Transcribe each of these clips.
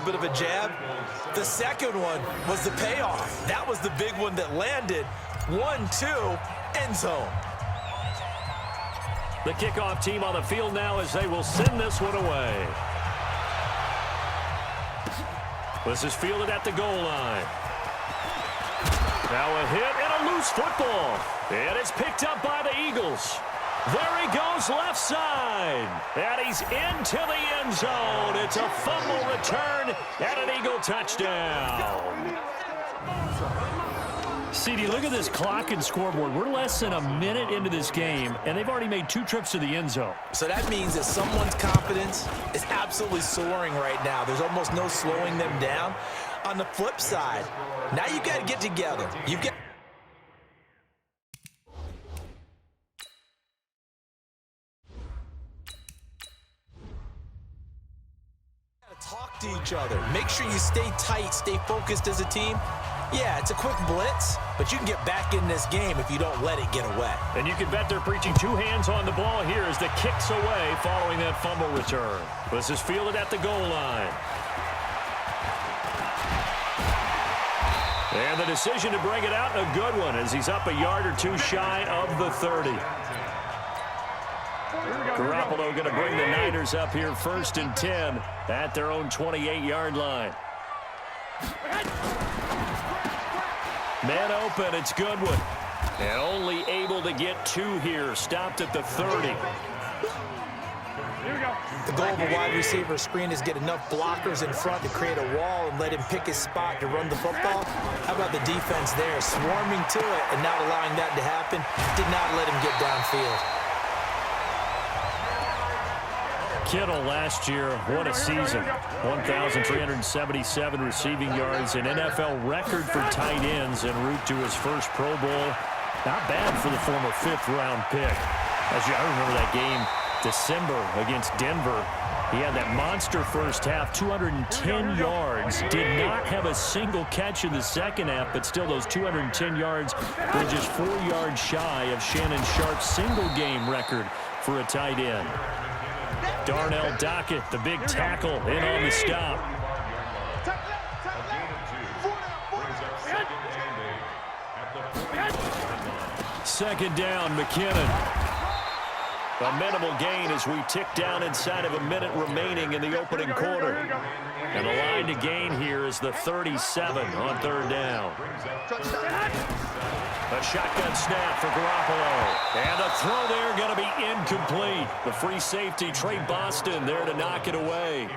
bit of a jab. The second one was the payoff. That was the big one that landed. 1-2, end zone. The kickoff team on the field now as they will send this one away. This is fielded at the goal line. Now a hit and a loose football. And it's picked up by the Eagles. There he goes left side. And he's into the end zone. It's a fumble return and an Eagle touchdown. CD, look at this clock and scoreboard. We're less than a minute into this game, and they've already made 2 trips to the end zone. So that means that someone's confidence is absolutely soaring right now. There's almost no slowing them down. On the flip side, now you've got to get together. You've got to talk to each other. Make sure you stay tight, stay focused as a team. Yeah, it's a quick blitz, but you can get back in this game if you don't let it get away. And you can bet they're preaching 2 hands on the ball here as the kick's away following that fumble return. This is fielded at the goal line. And the decision to bring it out, a good one, as he's up a yard or 2 shy of the 30. Garoppolo going to bring the Niners up here 1st and 10 at their own 28-yard line. Man open, it's Goodwin. And only able to get 2 here, stopped at the 30. The goal of a wide receiver screen is get enough blockers in front to create a wall and let him pick his spot to run the football. How about the defense there, swarming to it and not allowing that to happen? Did not let him get downfield. Kittle last year, what a season. 1,377 receiving yards, an NFL record for tight ends en route to his first Pro Bowl. Not bad for the former 5th-round pick. I remember that game, December against Denver. He had that monster first half, 210 yards. Did not have a single catch in the second half, but still those 210 yards were just 4 yards shy of Shannon Sharp's single-game record for a tight end. Darnell Dockett, the big tackle, in on the stop. Second down, McKinnon. A minimal gain as we tick down inside of a minute remaining in the opening quarter. And the line to gain here is the 37 on 3rd down. A shotgun snap for Garoppolo. And the throw there going to be incomplete. The free safety, Trey Boston, there to knock it away.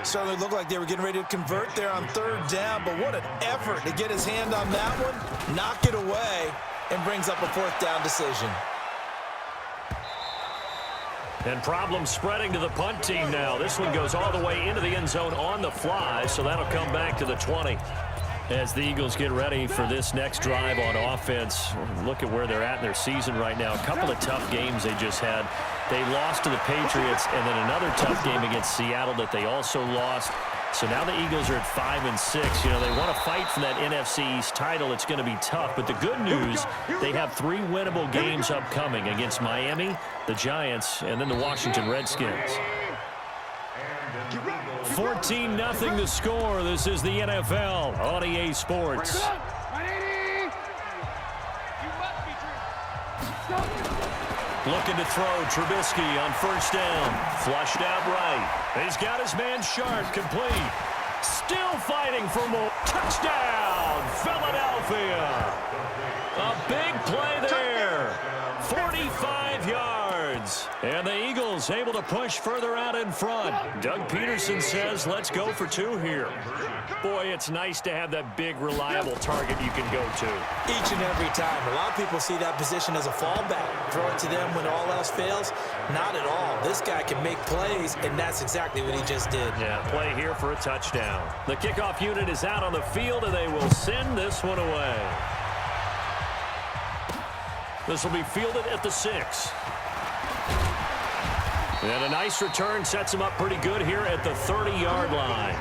Certainly looked like they were getting ready to convert there on 3rd down, but what an effort to get his hand on that one, knock it away, and brings up a 4th down decision. And problems spreading to the punt team now. This one goes all the way into the end zone on the fly, so that'll come back to the 20. As the Eagles get ready for this next drive on offense, look at where they're at in their season right now. A couple of tough games they just had. They lost to the Patriots, and then another tough game against Seattle that they also lost. So now the Eagles are at 5-6. You know, they want to fight for that NFC East title. It's going to be tough. But the good news, they have 3 winnable games upcoming against Miami, the Giants, and then the Washington Redskins. 14-0 the score. This is the NFL on EA Sports. Looking to throw, Trubisky on 1st down. Flushed out right. He's got his man Sharp, complete. Still fighting for more. Touchdown, Philadelphia. A big play there. 45 yards. And the Eagles able to push further out in front. Doug Peterson says, let's go for 2 here. Boy, it's nice to have that big, reliable target you can go to. Each and every time. A lot of people see that position as a fallback. Throw it to them when all else fails. Not at all. This guy can make plays, and that's exactly what he just did. Yeah, play here for a touchdown. The kickoff unit is out on the field, and they will send this one away. This will be fielded at the 6. And a nice return sets him up pretty good here at the 30-yard line.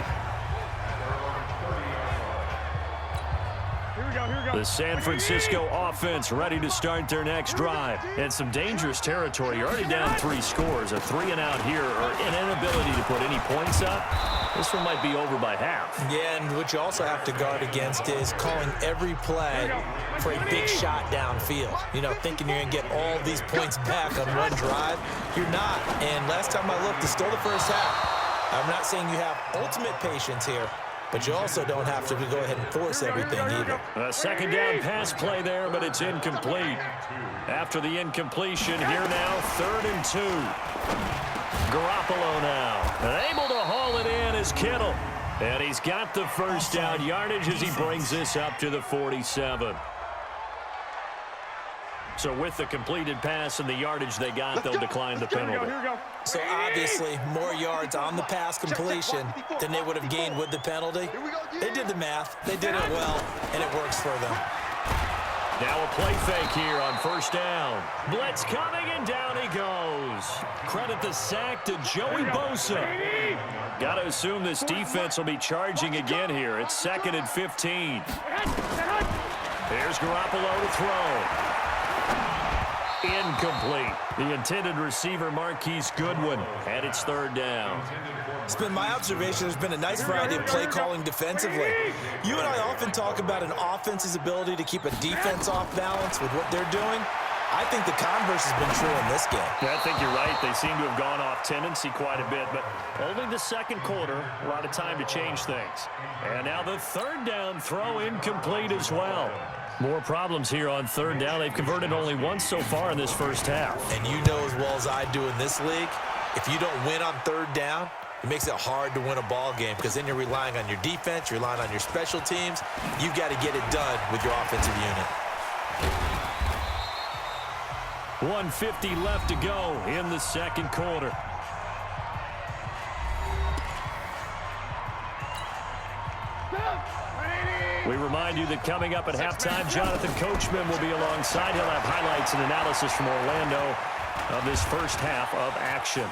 The San Francisco offense ready to start their next drive. And some dangerous territory. You're already down 3 scores. A 3-and-out here, or an inability to put any points up. This one might be over by half. Yeah, and what you also have to guard against is calling every play for a big shot downfield. You know, thinking you're going to get all these points back on one drive. You're not. And last time I looked, it's still the first half. I'm not saying you have ultimate patience here, but you also don't have to go ahead and force everything either. A second down pass play there, but it's incomplete. After the incompletion, here now, 3rd and 2. Garoppolo now, able to haul it in is Kittle. And he's got the first down yardage as he brings this up to the 47. So with the completed pass and the yardage they got, they'll decline the penalty. So obviously, more yards on the pass completion than they would have gained with the penalty. They did the math. They did it well, and it works for them. Now a play fake here on 1st down. Blitz coming, and down he goes. Credit the sack to Joey Bosa. Got to assume this defense will be charging again here. It's 2nd and 15. Here's Garoppolo to throw. Incomplete. The intended receiver, Marquise Goodwin, and it's 3rd down. It's been my observation there's been a nice variety of play calling defensively. You and I often talk about an offense's ability to keep a defense off balance with what they're doing. I think the converse has been true in this game. Yeah, I think you're right. They seem to have gone off tendency quite a bit, but only the 2nd quarter, a lot of time to change things. And now the 3rd down throw incomplete as well. More problems here on 3rd down. They've converted only once so far in this first half. And you know as well as I do in this league, if you don't win on 3rd down, it makes it hard to win a ball game because then you're relying on your defense, you're relying on your special teams. You've got to get it done with your offensive unit. 1:50 left to go in the 2nd quarter. We remind you that coming up at halftime, Jonathan Coachman will be alongside. He'll have highlights and analysis from Orlando of this first half of action.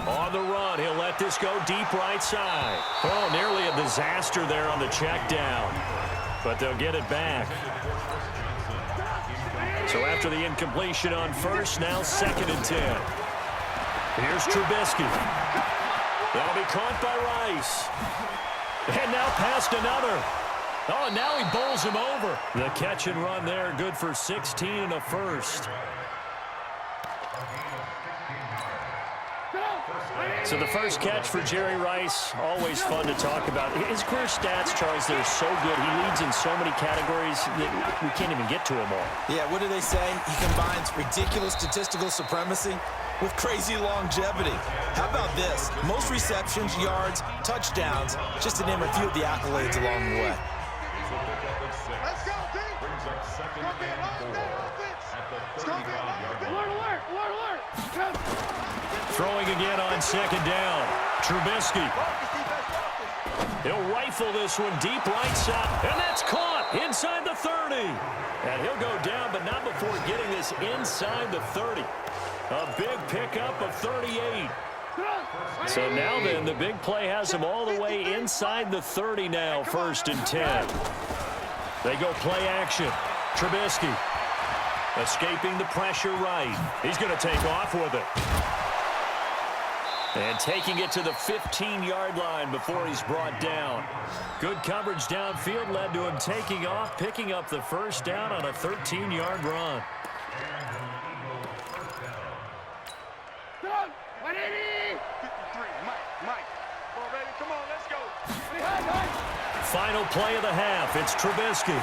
On the run, he'll let this go deep right side. Oh, nearly a disaster there on the check down. But they'll get it back. So after the incompletion on 1st, now 2nd and 10. Here's Trubisky. That'll be caught by Rice. And now past another. Oh, and now he bowls him over. The catch and run there, good for 16 and a first. So the first catch for Jerry Rice, always fun to talk about. His career stats, Charles, they're so good. He leads in so many categories that we can't even get to them all. Yeah, what do they say? He combines ridiculous statistical supremacy with crazy longevity. How about this? Most receptions, yards, touchdowns, just to name a few of the accolades along the way. Let's go, D. Brings up 2nd and 4. Alert. Throwing again on 2nd down. Trubisky. He'll rifle this one deep right side. And that's caught inside the 30. And he'll go down, but not before getting this inside the 30. A big pickup of 38. So now then, the big play has him all the way inside the 30 now, 1st and 10. They go play action. Trubisky escaping the pressure right. He's going to take off with it. And taking it to the 15-yard line before he's brought down. Good coverage downfield led to him taking off, picking up the first down on a 13-yard run. Final play of the half. It's Trubisky.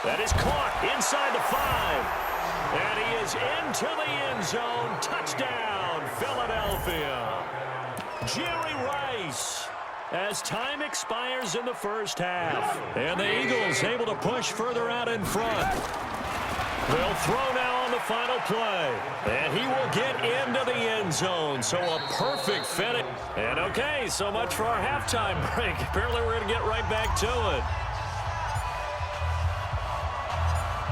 That is caught inside the 5. And he is into the end zone. Touchdown, Philadelphia. Jerry Rice. As time expires in the first half. And the Eagles able to push further out in front. They'll throw now on the final play. And he will get into the end zone. So a perfect finish. And okay, so much for our halftime break. Apparently we're going to get right back to it.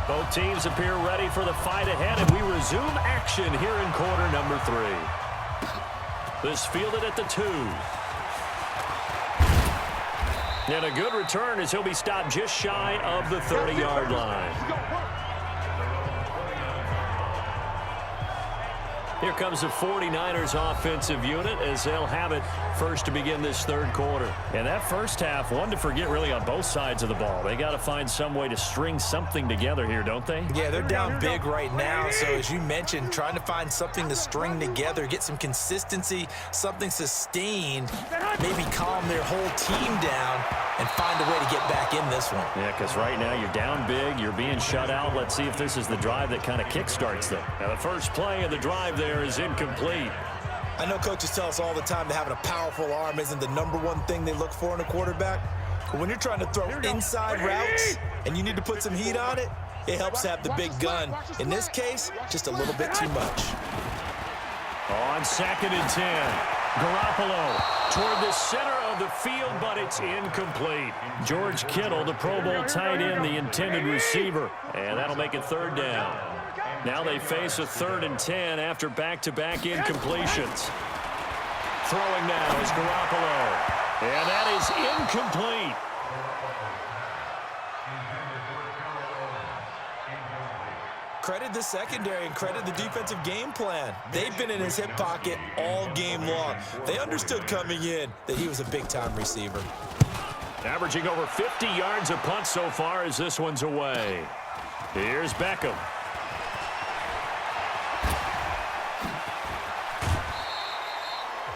Both teams appear ready for the fight ahead, and we resume action here in quarter number 3. This fielded at the 2. And a good return as he'll be stopped just shy of the 30-yard line. Here comes the 49ers offensive unit as they'll have it first to begin this third quarter. And that first half, one to forget really on both sides of the ball. They got to find some way to string something together here, don't they? Yeah, they're down big right now. So as you mentioned, trying to find something to string together, get some consistency, something sustained, maybe calm their whole team down and find a way to get back in this one. Yeah, because right now you're down big, you're being shut out. Let's see if this is the drive that kind of kickstarts them. Now the first play of the drive there is incomplete. I know coaches tell us all the time that having a powerful arm isn't the number one thing they look for in a quarterback. But when you're trying to throw inside routes and you need to put some heat on it, it helps to have the big gun. In this case, just a little bit too much. On 2nd and 10, Garoppolo toward the center of the field, but it's incomplete. George Kittle, the Pro Bowl tight end, the intended receiver. And that'll make it 3rd down. Now they face a 3rd and 10 after back-to-back incompletions. Throwing now is Garoppolo. And that is incomplete. Credit the secondary and credit the defensive game plan. They've been in his hip pocket all game long. They understood coming in that he was a big-time receiver. Averaging over 50 yards a punt so far as this one's away. Here's Beckham.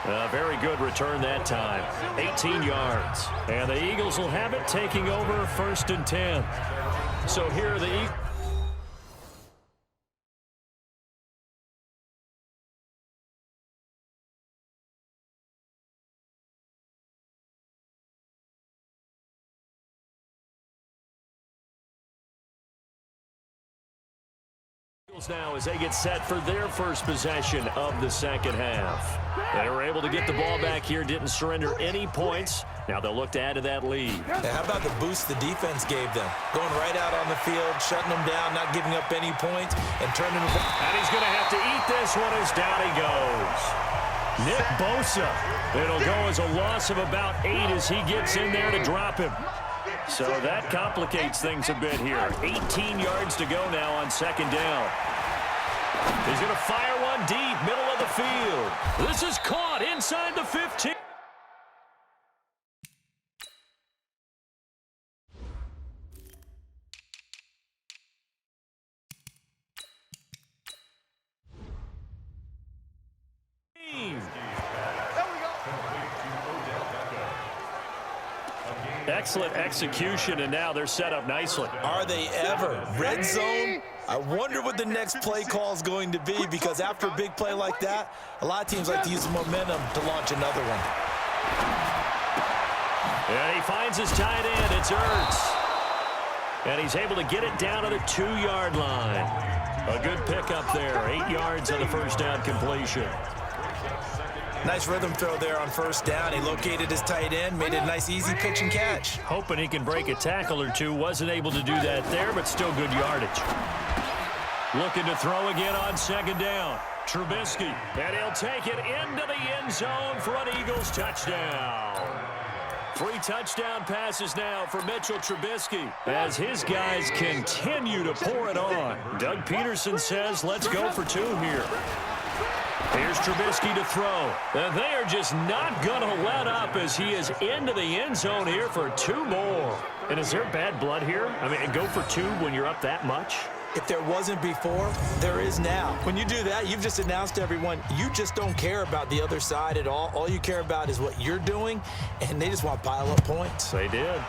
A very good return that time. 18 yards. And the Eagles will have it, taking over 1st and 10. So here are the Eagles. Now as they get set for their first possession of the second half. They were able to get the ball back here, didn't surrender any points. Now they'll look to add to that lead. How about the boost the defense gave them? Going right out on the field, shutting them down, not giving up any points, and turning them. And he's going to have to eat this one as down he goes. Nick Bosa. It'll go as a loss of about 8 as he gets in there to drop him. So that complicates things a bit here. 18 yards to go now on 2nd down. He's going to fire one deep, middle of the field. This is caught inside the 15. Excellent execution, and now they're set up nicely. Are they ever? Red zone? I wonder what the next play call is going to be, because after a big play like that, a lot of teams like to use the momentum to launch another one. And he finds his tight end. It's Ertz. And he's able to get it down to the 2-yard line. A good pickup there. 8 yards on the first down completion. Nice rhythm throw there on 1st down. He located his tight end, made it a nice, easy pitch and catch. Hoping he can break a tackle or two. Wasn't able to do that there, but still good yardage. Looking to throw again on 2nd down. Trubisky, and he'll take it into the end zone for an Eagles touchdown. 3 touchdown passes now for Mitchell Trubisky as his guys continue to pour it on. Doug Peterson says, let's go for 2 here. Here's Trubisky to throw. And they are just not going to let up as he is into the end zone here for 2 more. And is there bad blood here? I mean, go for 2 when you're up that much? If there wasn't before, there is now. When you do that, you've just announced to everyone, you just don't care about the other side at all. All you care about is what you're doing, and they just want to pile up points. They did.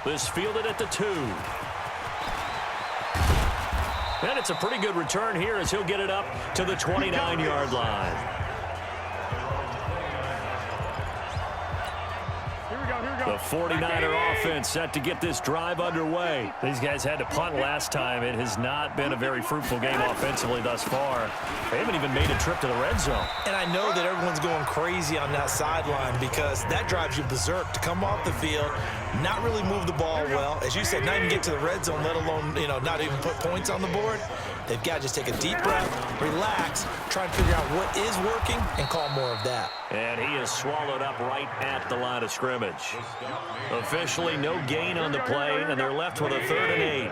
This fielded at the 2. And it's a pretty good return here as he'll get it up to the 29-yard line. The 49er offense set to get this drive underway. These guys had to punt last time. It has not been a very fruitful game offensively thus far. They haven't even made a trip to the red zone. And I know that everyone's going crazy on that sideline because that drives you berserk to come off the field, not really move the ball well. As you said, not even get to the red zone, let alone, not even put points on the board. They've got to just take a deep breath, relax, try and figure out what is working, and call more of that. And he is swallowed up right at the line of scrimmage. Officially no gain on the play, and they're left with a 3rd and 8.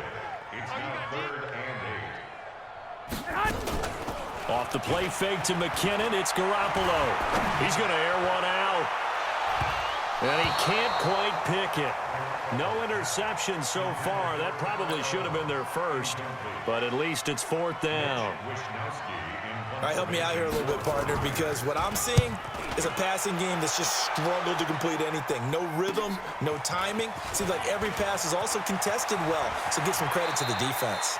Off the play fake to McKinnon, it's Garoppolo. He's going to air one out. And he can't quite pick it. No interception so far. That probably should have been their first, but at least it's 4th down. All right, help me out here a little bit, partner, because what I'm seeing is a passing game that's just struggled to complete anything. No rhythm, no timing. Seems like every pass is also contested well, so give some credit to the defense.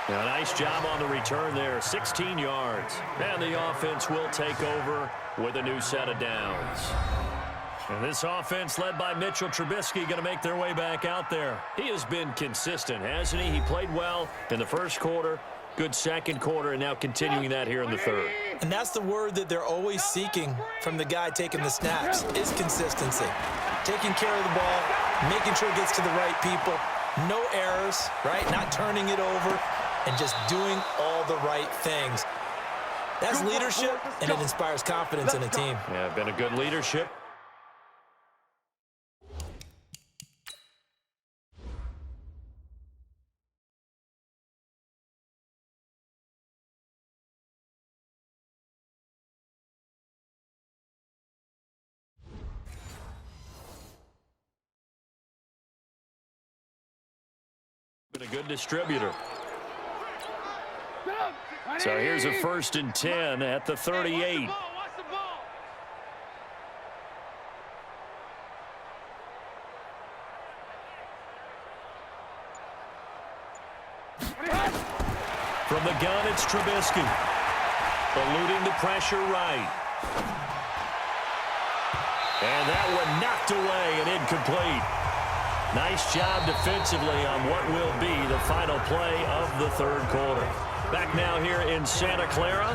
Now, nice job on the return there, 16 yards. And the offense will take over with a new set of downs. And this offense led by Mitchell Trubisky going to make their way back out there. He has been consistent, hasn't he? He played well in the first quarter, good second quarter, and now continuing that here in the third. And that's the word that they're always seeking from the guy taking the snaps, is consistency. Taking care of the ball, making sure it gets to the right people, no errors, right? Not turning it over, and just doing all the right things. That's leadership, and it inspires confidence in a team. Yeah, been a good leadership. Been a good distributor. So here's a 1st and 10 at the 38. From the gun, it's Trubisky. Eluding the pressure right. And that one knocked away and incomplete. Nice job defensively on what will be the final play of the third quarter. Back now here in Santa Clara.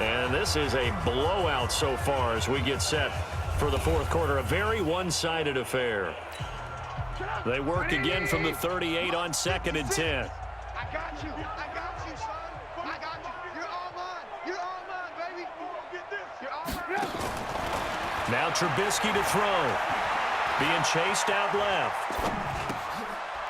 And this is a blowout so far as we get set for the fourth quarter. A very one-sided affair. They work again from the 38 on 2nd and 10. I got you. I got you, son. I got you. You're all mine. You're all mine, baby. Get this. You're all mine. Now Trubisky to throw. Being chased out left.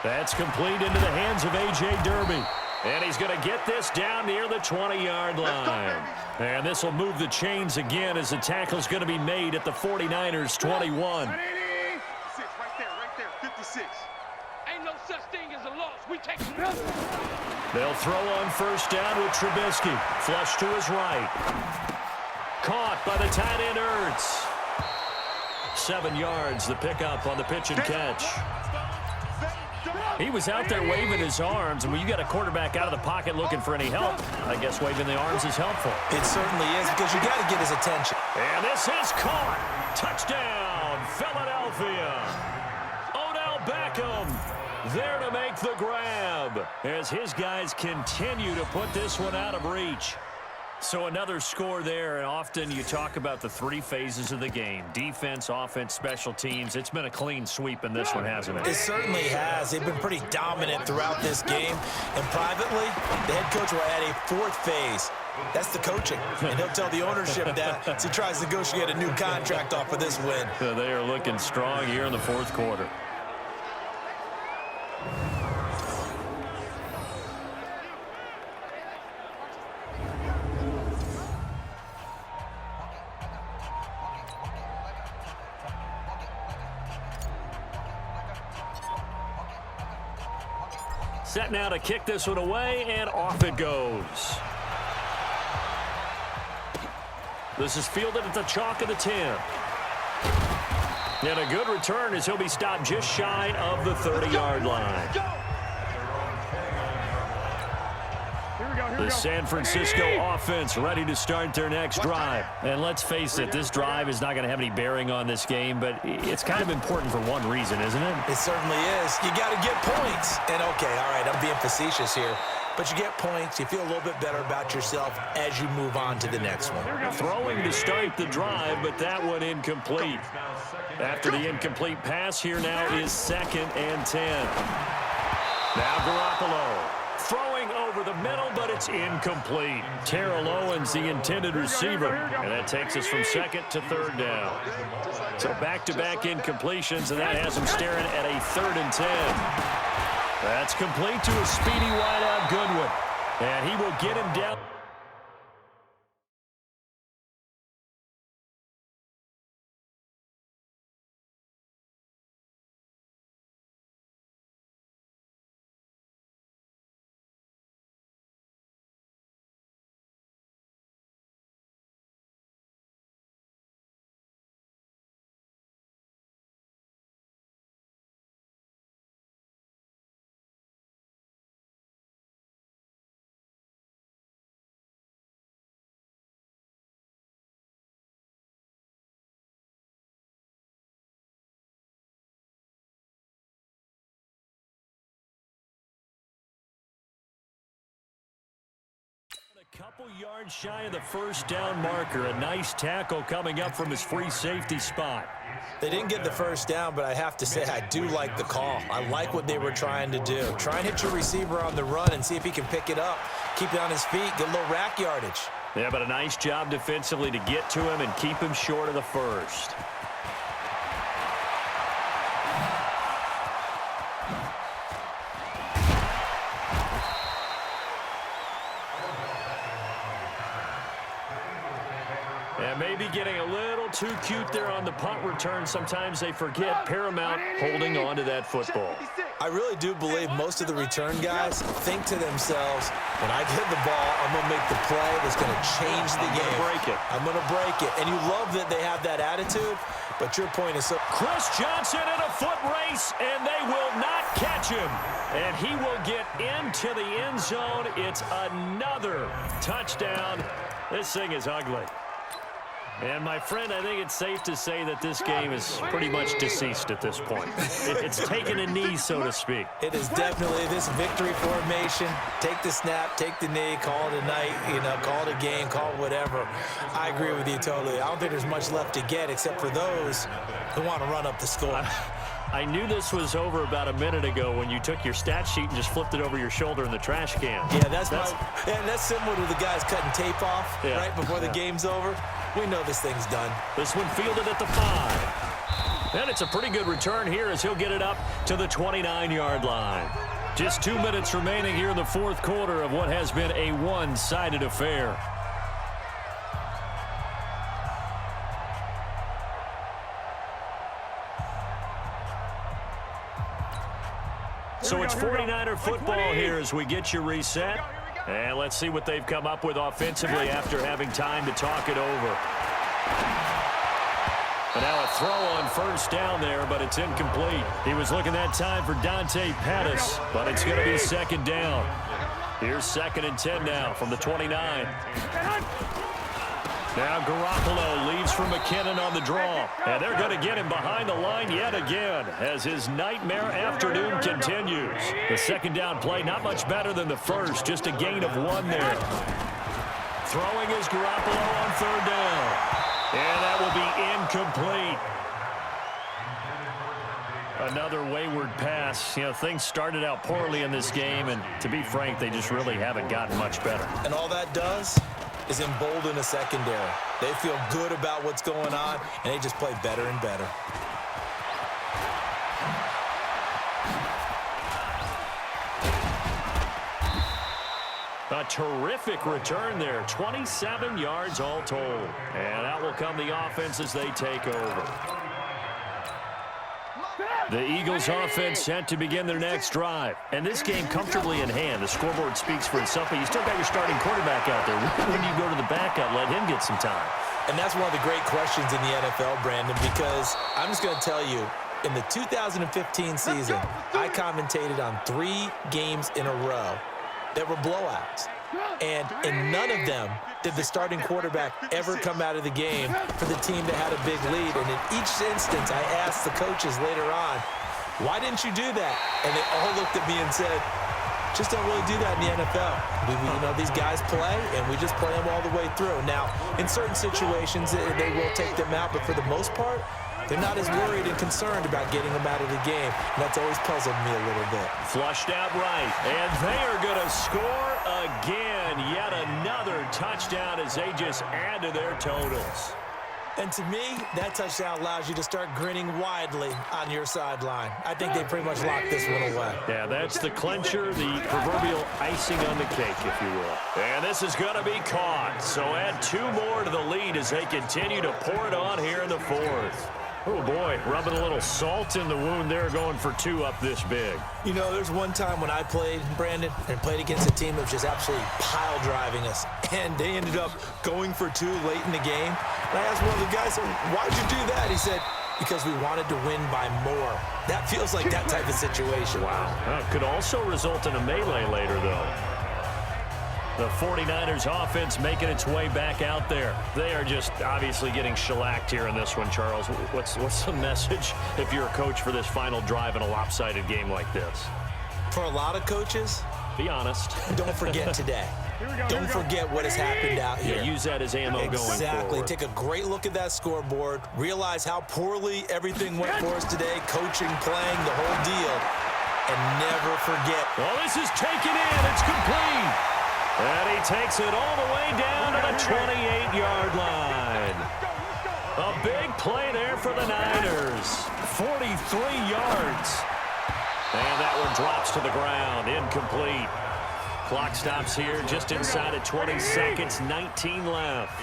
That's complete into the hands of A.J. Derby. And he's going to get this down near the 20-yard line. And this will move the chains again as the tackle's going to be made at the 49ers' 21. 56, right there, 56. Ain't no such thing as a loss. We take it. They'll throw on 1st down with Trubisky. Flush to his right. Caught by the tight end Ertz. 7 yards, the pickup on the pitch and catch. He was out there waving his arms, and when you got a quarterback out of the pocket looking for any help, I guess waving the arms is helpful. It certainly is, because you got to get his attention. And this is caught. Touchdown, Philadelphia. Odell Beckham there to make the grab as his guys continue to put this one out of reach. So another score there, and often you talk about the 3 phases of the game. Defense, offense, special teams. It's been a clean sweep in this one, hasn't it? It certainly has. They've been pretty dominant throughout this game. And privately, the head coach will add a 4th phase. That's the coaching. And he'll tell the ownership that as he tries to negotiate a new contract off of this win. So they are looking strong here in the fourth quarter. Set now to kick this one away, and off it goes. This is fielded at the chalk of the 10. And a good return as he'll be stopped just shy of the 30-yard line. The San Francisco offense ready to start their next drive. And let's face it, this drive is not going to have any bearing on this game, but it's kind of important for one reason, isn't it? It certainly is. You got to get points. And, okay, all right, I'm being facetious here. But you get points, you feel a little bit better about yourself as you move on to the next one. Throwing to start the drive, but that one incomplete. After the incomplete pass, here now is 2nd and 10. Now Garoppolo throwing over over the middle, but it's incomplete. Terrell Owens, the intended receiver. And that takes us from second to third down. So back-to-back incompletions, and that has him staring at a 3rd and 10. That's complete to a speedy wideout Goodwin. And he will get him down. A couple yards shy of the first down marker. A nice tackle coming up from his free safety spot. They didn't get the first down, but I have to say I do like the call. I like what they were trying to do. Try and hit your receiver on the run and see if he can pick it up. Keep it on his feet, get a little rack yardage. Yeah, but a nice job defensively to get to him and keep him short of the first. And maybe getting a little too cute there on the punt return. Sometimes they forget paramount holding on to that football. I really do believe most of the return guys think to themselves, when I get the ball, I'm going to make the play that's going to change the game. I'm going to break it. And you love that they have that attitude, but your point is so... Chris Johnson in a foot race, and they will not catch him. And he will get into the end zone. It's another touchdown. This thing is ugly. And, my friend, I think it's safe to say that this game is pretty much deceased at this point. It's taken a knee, so to speak. It is definitely this victory formation. Take the snap, take the knee, call it a night, call it a game, call it whatever. I agree with you totally. I don't think there's much left to get except for those who want to run up the score. I knew this was over about a minute ago when you took your stat sheet and just flipped it over your shoulder in the trash can. Yeah, that's similar to the guys cutting tape off right before the game's over. We know this thing's done. This one fielded at the 5. And it's a pretty good return here as he'll get it up to the 29-yard line. Just 2 minutes remaining here in the fourth quarter of what has been a one-sided affair. So it's 49er football here as we get you reset. And let's see what they've come up with offensively after having time to talk it over. And now a throw on first down there, but it's incomplete. He was looking that time for Dante Pettis, but it's going to be second down. Here's 2nd and 10 now from the 29. Now Garoppolo leads for McKinnon on the draw. And they're going to get him behind the line yet again as his nightmare afternoon continues. The second down play not much better than the first, just a gain of 1 there. Throwing is Garoppolo on 3rd down. And that will be incomplete. Another wayward pass. Things started out poorly in this game, and to be frank, they just really haven't gotten much better. And all that does is embolden a secondary. They feel good about what's going on, and they just play better and better. A terrific return there. 27 yards all told. And out will come the offense as they take over. The Eagles offense set to begin their next drive. And this game comfortably in hand. The scoreboard speaks for itself, but you still got your starting quarterback out there. When you go to the backup, let him get some time. And that's one of the great questions in the NFL, Brandon, because I'm just going to tell you, in the 2015 season, I commentated on 3 games in a row that were blowouts. And in none of them did the starting quarterback ever come out of the game for the team that had a big lead. And in each instance, I asked the coaches later on, why didn't you do that? And they all looked at me and said, just don't really do that in the NFL. These guys play, and we just play them all the way through. Now, in certain situations, they will take them out, but for the most part, they're not as worried and concerned about getting them out of the game. And that's always puzzled me a little bit. Flushed out right, and they are going to score again. Yet another touchdown as they just add to their totals. And to me, that touchdown allows you to start grinning widely on your sideline. I think they pretty much locked this one away. Yeah, that's the clincher, the proverbial icing on the cake, if you will. And this is going to be caught. So add 2 more to the lead as they continue to pour it on here in the 4th. Oh, boy, rubbing a little salt in the wound there, going for 2 up this big. You know, there's one time when I played, Brandon, and played against a team that was just absolutely pile driving us, and they ended up going for 2 late in the game. And I asked one of the guys, why'd you do that? He said, because we wanted to win by more. That feels like that type of situation. Wow. Could also result in a melee later, though. The 49ers offense making its way back out there. They are just obviously getting shellacked here in this one, Charles. What's the message if you're a coach for this final drive in a lopsided game like this? For a lot of coaches, be honest. Don't forget today. Don't forget what has happened out here. Yeah, use that as ammo going forward. Exactly. Take a great look at that scoreboard. Realize how poorly everything went for us today. Coaching, playing, the whole deal. And never forget. Well, this is taken in. It's complete. And he takes it all the way down to the 28-yard line. A big play there for the Niners. 43 yards. And that one drops to the ground. Incomplete. Clock stops here just inside of 20 seconds. 19 left.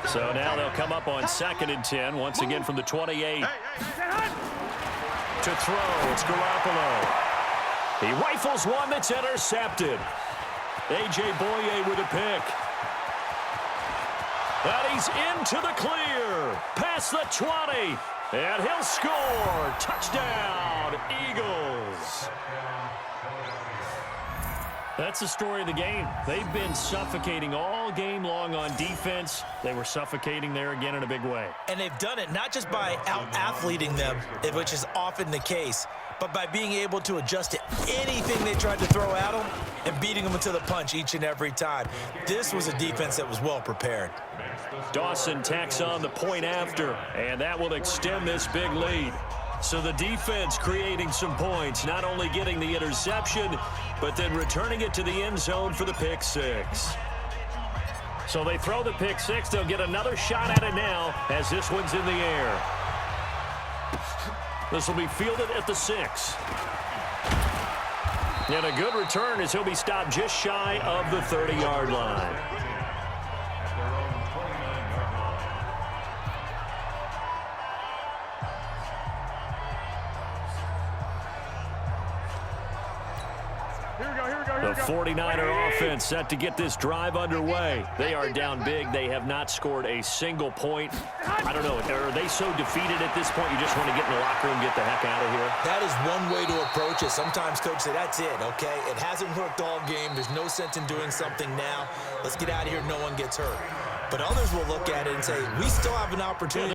So now they'll come up on 2nd and 10. Once again from the 28. To throw. It's Garoppolo. He rifles one that's intercepted. A.J. Boye with a pick. And he's into the clear. Past the 20. And he'll score. Touchdown, Eagles. That's the story of the game. They've been suffocating all game long on defense. They were suffocating there again in a big way. And they've done it not just by out-athleting them, which is often the case, but by being able to adjust to anything they tried to throw at them and beating them into the punch each and every time. This was a defense that was well prepared. Dawson tacks on the point after, and that will extend this big lead. So the defense creating some points, not only getting the interception, but then returning it to the end zone for the pick 6. So they throw the pick 6. They'll get another shot at it now as this one's in the air. This will be fielded at the 6. And a good return as he'll be stopped just shy of the 30-yard line. The 49er offense set to get this drive underway. They are down big. They have not scored a single point. I don't know. Are they so defeated at this point you just want to get in the locker room and get the heck out of here? That is one way to approach it. Sometimes coaches say, that's it, okay? It hasn't worked all game. There's no sense in doing something now. Let's get out of here. No one gets hurt. But others will look at it and say, we still have an opportunity.